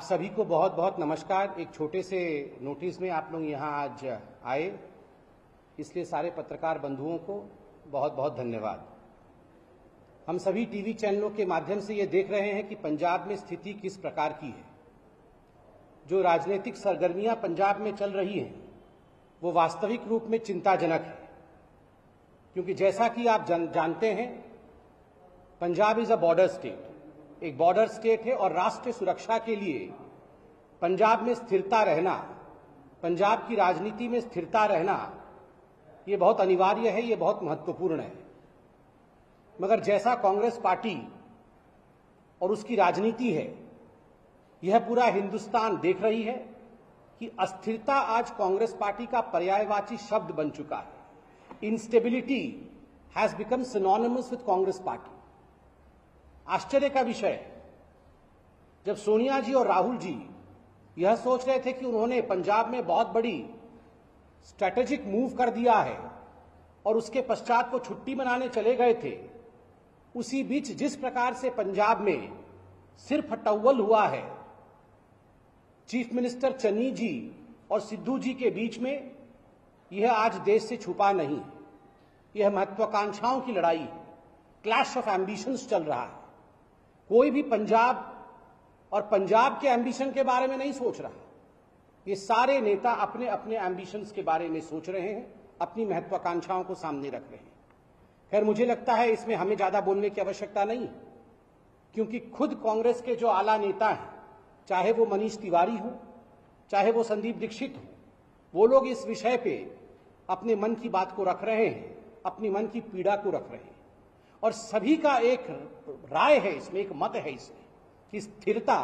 सभी को बहुत बहुत नमस्कार। एक छोटे से नोटिस में आप लोग यहाँ आज आए, इसलिए सारे पत्रकार बंधुओं को बहुत बहुत धन्यवाद। हम सभी टीवी चैनलों के माध्यम से ये देख रहे हैं कि पंजाब में स्थिति किस प्रकार की है। जो राजनीतिक सरगर्मियां पंजाब में चल रही हैं वो वास्तविक रूप में चिंताजनक है, क्योंकि जैसा कि आप जानते हैं Punjab is a border state, एक बॉर्डर स्टेट है और राष्ट्रीय सुरक्षा के लिए पंजाब में स्थिरता रहना, पंजाब की राजनीति में स्थिरता रहना ये बहुत अनिवार्य है, ये बहुत महत्वपूर्ण है। मगर जैसा कांग्रेस पार्टी और उसकी राजनीति है, यह पूरा हिंदुस्तान देख रही है कि अस्थिरता आज कांग्रेस पार्टी का पर्यायवाची शब्द बन चुका है। Instability has become synonymous with Congress party. आश्चर्य का विषय है, जब सोनिया जी और राहुल जी यह सोच रहे थे कि उन्होंने पंजाब में बहुत बड़ी स्ट्रैटेजिक मूव कर दिया है और उसके पश्चात वो छुट्टी मनाने चले गए थे, उसी बीच जिस प्रकार से पंजाब में सिर फटव्वल हुआ है चीफ मिनिस्टर चन्नी जी और सिद्धू जी के बीच में, यह आज देश से छुपा नहीं है। यह महत्वाकांक्षाओं की लड़ाई है, क्लैश ऑफ एम्बिशंस चल रहा है। कोई भी पंजाब और पंजाब के एम्बिशन के बारे में नहीं सोच रहा। ये सारे नेता अपने अपने एम्बिशंस के बारे में सोच रहे हैं, अपनी महत्वाकांक्षाओं को सामने रख रहे हैं। खैर, मुझे लगता है इसमें हमें ज्यादा बोलने की आवश्यकता नहीं, क्योंकि खुद कांग्रेस के जो आला नेता हैं, चाहे वो मनीष तिवारी हो, चाहे वो संदीप दीक्षित हो, वो लोग इस विषय पे अपने मन की बात को रख रहे हैं, अपनी मन की पीड़ा को रख रहे हैं। और सभी का एक राय है इसमें, एक मत है इसमें कि स्थिरता,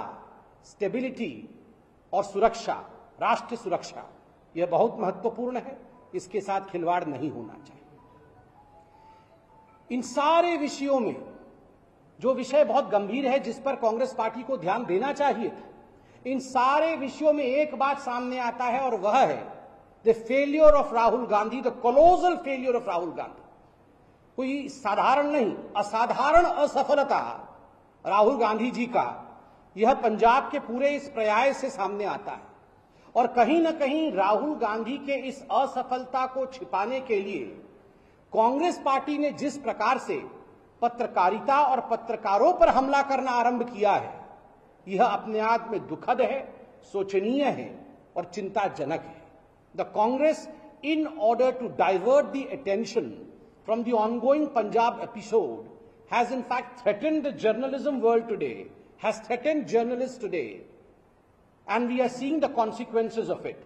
स्टेबिलिटी और सुरक्षा, राष्ट्रीय सुरक्षा, यह बहुत महत्वपूर्ण है, इसके साथ खिलवाड़ नहीं होना चाहिए। इन सारे विषयों में जो विषय बहुत गंभीर है, जिस पर कांग्रेस पार्टी को ध्यान देना चाहिए था, इन सारे विषयों में एक बात सामने आता है और वह है the failure of Rahul Gandhi, the colossal failure of Rahul Gandhi. कोई साधारण नहीं, असाधारण असफलता राहुल गांधी जी का यह पंजाब के पूरे इस प्रयास से सामने आता है। और कहीं ना कहीं राहुल गांधी के इस असफलता को छिपाने के लिए कांग्रेस पार्टी ने जिस प्रकार से पत्रकारिता और पत्रकारों पर हमला करना आरंभ किया है, यह अपने आप में दुखद है, शोचनीय है और चिंताजनक है। The Congress, in order to divert the attention from the ongoing Punjab episode, has in fact threatened the journalism world today, has threatened journalists today, and we are seeing the consequences of it.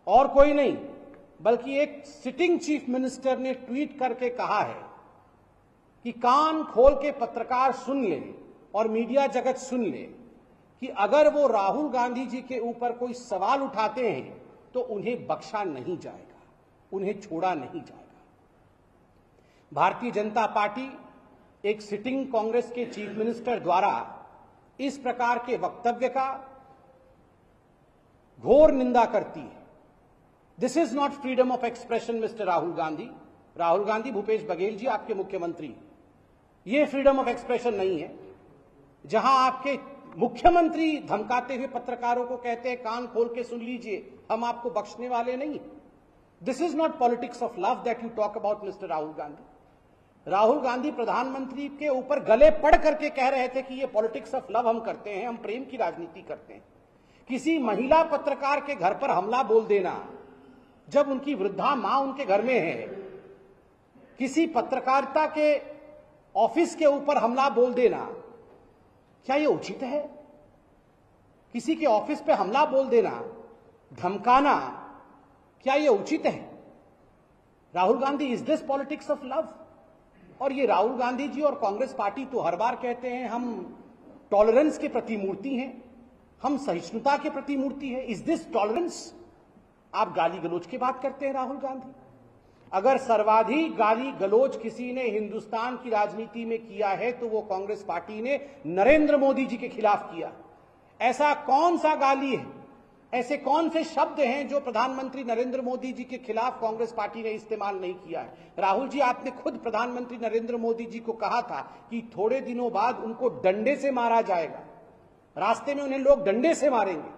और कोई नहीं बल्कि एक sitting chief minister ने tweet करके कहा है कि कान खोल के पत्रकार सुन ले और मीडिया जगत सुन ले कि अगर वो राहुल गांधी जी के ऊपर कोई सवाल उठाते हैं तो उन्हें बख्शा नहीं जाएगा, उन्हें छोड़ा नहीं जाएगा। भारतीय जनता पार्टी एक सिटिंग कांग्रेस के चीफ मिनिस्टर द्वारा इस प्रकार के वक्तव्य का घोर निंदा करती है। This is not freedom of expression mister Rahul Gandhi. Rahul Gandhi, Bhupesh Baghel ji आपके मुख्यमंत्री, ये फ्रीडम ऑफ एक्सप्रेशन नहीं है जहां आपके मुख्यमंत्री धमकाते हुए पत्रकारों को कहते हैं कान खोल के सुन लीजिए, हम आपको बख्शने वाले नहीं। This is not politics of love that you talk about mister Rahul Gandhi. Rahul Gandhi प्रधानमंत्री के ऊपर गले पड़ करके कह रहे थे कि ये पॉलिटिक्स ऑफ लव हम करते हैं, हम प्रेम की राजनीति करते हैं। किसी महिला पत्रकार के घर पर हमला बोल देना जब उनकी वृद्धा मां उनके घर में है, किसी पत्रकारिता के ऑफिस के ऊपर हमला बोल देना, क्या यह उचित है? किसी के ऑफिस पे हमला बोल देना, धमकाना, क्या यह उचित है? Rahul Gandhi, is this politics of love? और ये राहुल गांधी जी और कांग्रेस पार्टी तो हर बार कहते हैं हम टॉलरेंस के प्रतिमूर्ति हैं, हम सहिष्णुता के प्रतिमूर्ति हैं। Is this tolerance? आप गाली गलौज की बात करते हैं राहुल गांधी। अगर सर्वाधिक गाली गलौज किसी ने हिंदुस्तान की राजनीति में किया है तो वो कांग्रेस पार्टी ने नरेंद्र मोदी जी के खिलाफ किया। ऐसा कौन सा गाली है, ऐसे कौन से शब्द हैं जो प्रधानमंत्री नरेंद्र मोदी जी के खिलाफ कांग्रेस पार्टी ने इस्तेमाल नहीं किया है? राहुल जी, आपने खुद प्रधानमंत्री नरेंद्र मोदी जी को कहा था कि थोड़े दिनों बाद उनको डंडे से मारा जाएगा। रास्ते में उन्हें लोग डंडे से मारेंगे।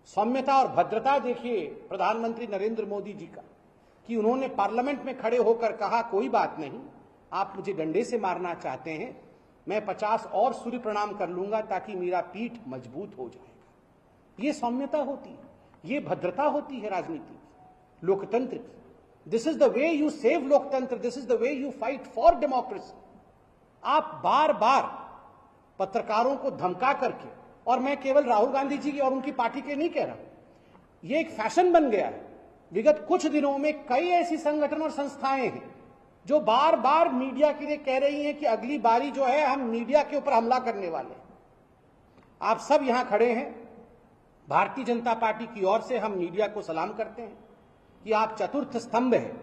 सौम्यता और भद्रता देखिए प्रधानमंत्री नरेंद्र मोदी जी का, कि उन्होंने पार्लियामेंट में खड़े होकर कहा कोई बात नहीं, आप मुझे डंडे से मारना चाहते हैं, मैं 50 और सूर्य प्रणाम कर लूंगा ताकि मेरा पीठ मजबूत हो जाएगा। ये सौम्यता होती है, ये भद्रता होती है राजनीति की, लोकतंत्र की। This is the way you save loktantra, this is the way you fight for democracy. आप बार बार पत्रकारों को धमका करके, और मैं केवल राहुल गांधी जी की और उनकी पार्टी के नहीं कह रहा, ये एक फैशन बन गया है। विगत कुछ दिनों में कई ऐसी संगठन और संस्थाएं हैं जो बार बार मीडिया के लिए कह रही हैं कि अगली बारी जो है हम मीडिया के ऊपर हमला करने वाले हैं। आप सब यहां खड़े हैं, भारतीय जनता पार्टी की ओर से हम मीडिया को सलाम करते हैं कि आप चतुर्थ स्तंभ हैं,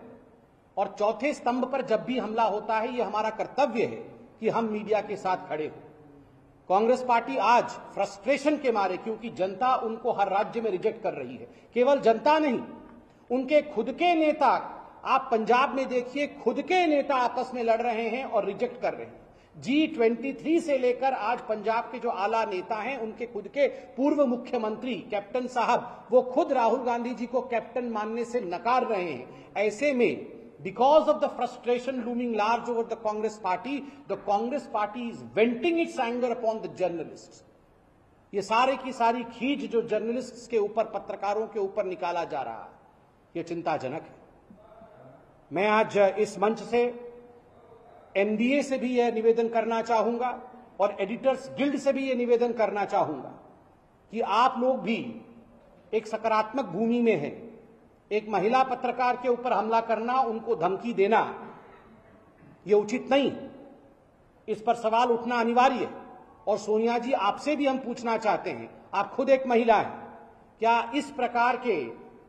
और चौथे स्तंभ पर जब भी हमला होता है, यह हमारा कर्तव्य है कि हम मीडिया के साथ खड़े हों। कांग्रेस पार्टी आज फ्रस्ट्रेशन के मारे, क्योंकि जनता उनको हर राज्य में रिजेक्ट कर रही है, केवल जनता नहीं, उनके खुद के नेता, आप पंजाब में देखिए, खुद के नेता आपस में लड़ रहे हैं और रिजेक्ट कर रहे हैं। G23 से लेकर आज पंजाब के जो आला नेता हैं, उनके खुद के पूर्व मुख्यमंत्री कैप्टन साहब, वो खुद राहुल गांधी जी को कैप्टन मानने से नकार रहे हैं। ऐसे में because of the frustration looming large over the Congress party is venting its anger upon the journalists. ये सारे की सारी खींच जो जर्नलिस्ट्स के ऊपर, पत्रकारों के ऊपर निकाला जा रहा है, ये चिंताजनक है। मैं आज इस मंच से NBA से भी यह निवेदन करना चाहूंगा और एडिटर्स गिल्ड से भी यह निवेदन करना चाहूंगा कि आप लोग भी एक सकारात्मक भूमि में हैं। एक महिला पत्रकार के ऊपर हमला करना, उनको धमकी देना, यह उचित नहीं। इस पर सवाल उठना अनिवार्य है। और सोनिया जी, आपसे भी हम पूछना चाहते हैं, आप खुद एक महिला हैं, क्या इस प्रकार के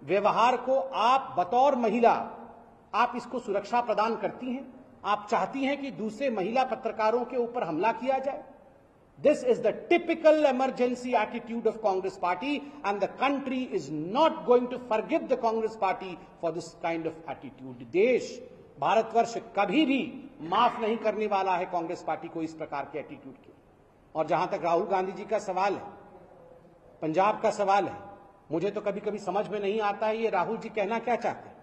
व्यवहार को आप बतौर महिला, आप इसको सुरक्षा प्रदान करती हैं? आप चाहती हैं कि दूसरे महिला पत्रकारों के ऊपर हमला किया जाए? This is the typical emergency attitude of Congress party and the country is not going to forgive the Congress party for this kind of attitude. देश, भारतवर्ष कभी भी माफ नहीं करने वाला है कांग्रेस पार्टी को इस प्रकार के एटीट्यूड के। और जहां तक राहुल गांधी जी का सवाल है, पंजाब का सवाल है, मुझे तो कभी कभी समझ में नहीं आता है ये राहुल जी कहना क्या चाहते हैं।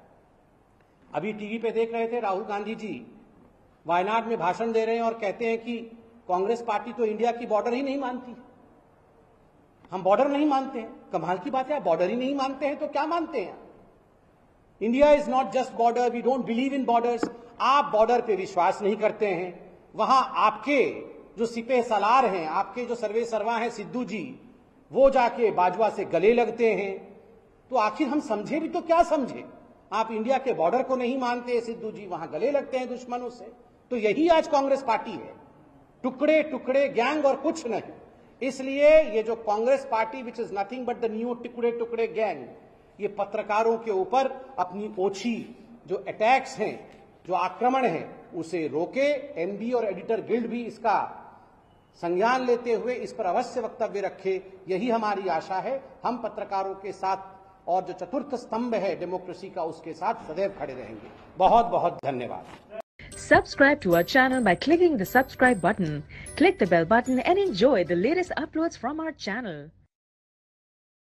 अभी टीवी पे देख रहे थे, राहुल गांधी जी वायनाड में भाषण दे रहे हैं और कहते हैं कि कांग्रेस पार्टी तो इंडिया की बॉर्डर ही नहीं मानती, हम बॉर्डर नहीं मानते हैं। कमाल की बात है, बॉर्डर ही नहीं मानते हैं तो क्या मानते हैं? India is not just border, we don't believe in borders. आप बॉर्डर पे विश्वास नहीं करते हैं। वहां आपके जो सिपह सलार हैं, आपके जो सर्वे सर्वा हैं सिद्धू जी, वो जाके बाजवा से गले लगते हैं। तो आखिर हम समझे भी तो क्या समझे? आप इंडिया के बॉर्डर को नहीं मानते सिद्धू जी, वहां गले लगते हैं दुश्मनों से। तो यही आज कांग्रेस पार्टी है, टुकड़े टुकड़े गैंग और कुछ नहीं। इसलिए ये जो Congress party which is nothing but the new टुकड़े टुकड़े गैंग, ये पत्रकारों के ऊपर अपनी ओछी जो अटैक्स हैं, जो आक्रमण है, उसे रोके। एनबी और एडिटर गिल्ड भी इसका संज्ञान लेते हुए इस पर अवश्य वक्तव्य रखे, यही हमारी आशा है। हम पत्रकारों के साथ और जो चतुर्थ स्तंभ है डेमोक्रेसी का, उसके साथ सदैव खड़े रहेंगे। बहुत बहुत धन्यवाद। Subscribe to our channel by clicking the subscribe button. Click the bell button and enjoy the latest uploads from our channel.